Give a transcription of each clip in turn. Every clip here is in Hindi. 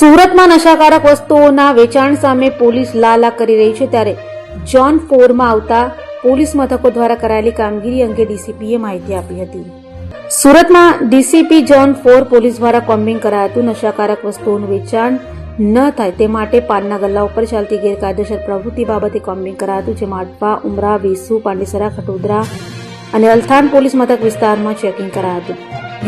સુરતમાં નશાકારક વસ્તુઓના વેચાણ સામે પોલીસ લાલા કરી રહી છે, ત્યારે ઝોન 4 માં આવતા પોલીસ મથકો દ્વારા કરાયેલી કામગીરી અંગે ડીસીપીએ માહિતી આપી હતી. સુરતમાં ડીસીપી ઝોન 4 પોલીસ દ્વારા કોમ્બિંગ કરાયું હતું. નશાકારક વસ્તુઓનું વેચાણ ન થાય તે માટે પાનના ગલ્લા ઉપર ચાલતી ગેરકાયદેસર પ્રવૃત્તિ બાબતે કોમ્બિંગ કરાયું હતું, જેમાં અટવા, ઉમરા, વેસુ, પાંડેસરા, ખટોદરા અને અલથાણ પોલીસ મથક વિસ્તારમાં ચેકિંગ કરાયું હતું.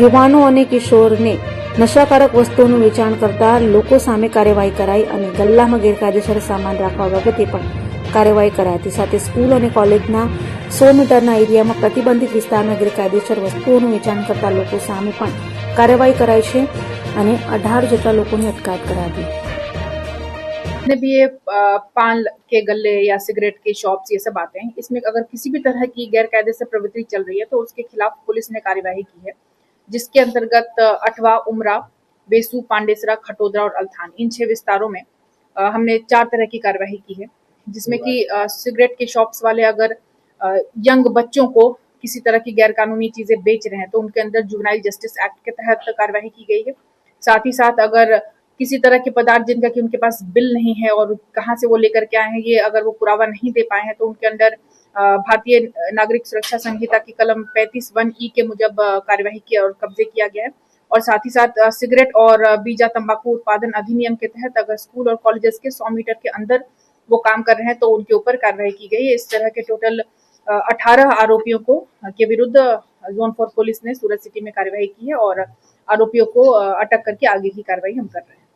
યુવાનો અને કિશોરને નશાકારક વસ્તુઓનું વેચાણ કરતા લોકો સામે કાર્યવાહી કરાઈ અને ગલ્લામાં ગેરકાયદેસર સામાન રાખવા બાબતે પણ કાર્યવાહી કરાઈ હતી. સાથે સ્કૂલ અને કોલેજના 100 મીટરના એરિયામાં પ્રતિબંધિત વિસ્તારમાં ગેરકાયદેસર વસ્તુઓનું વેચાણ કરતા લોકો સામે પણ કાર્યવાહી કરાઈ છે અને 18 જેટલા લોકોની અટકાયત કરાઈ હતી. भी ये पान के गल्ले या सिगरेट के शॉप्स ये सब आते हैं, इसमें अगर किसी भी तरह की गैर कायदे से प्रवृत्ति चल रही है तो उसके खिलाफ पुलिस ने कार्यवाही की है, जिसके अंतर्गत अठवा, उमरा, बेसू, पांडेसरा, खटोदरा और अल्थान इन 6 विस्तारों में हमने 4 तरह की कार्यवाही की है, जिसमें कि सिगरेट के शॉप्स वाले अगर यंग बच्चों को किसी तरह की गैर कानूनी चीजें बेच रहे हैं तो उनके अंदर जुवेनाइल जस्टिस एक्ट के तहत कार्यवाही की गई है. साथ ही साथ अगर किसी तरह के पदार्थ जिनका कि उनके पास बिल नहीं है और कहाँ से वो लेकर के आए हैं ये अगर वो पुरावा नहीं दे पाए हैं तो उनके अंदर भारतीय नागरिक सुरक्षा संहिता की कलम 35(1)E के मुजब कार्यवाही किया और कब्जे किया गया है. और साथ ही साथ सिगरेट और बीजा तंबाकू उत्पादन अधिनियम के तहत अगर स्कूल और कॉलेजेस के 100 मीटर के अंदर वो काम कर रहे हैं तो उनके ऊपर कार्रवाई की गई है. इस तरह के टोटल 18 आरोपियों को के विरुद्ध जोन 4 पुलिस ने सूरत सिटी में कार्यवाही की है और आरोपियों को अटक करके आगे की कार्रवाई हम कर रहे हैं.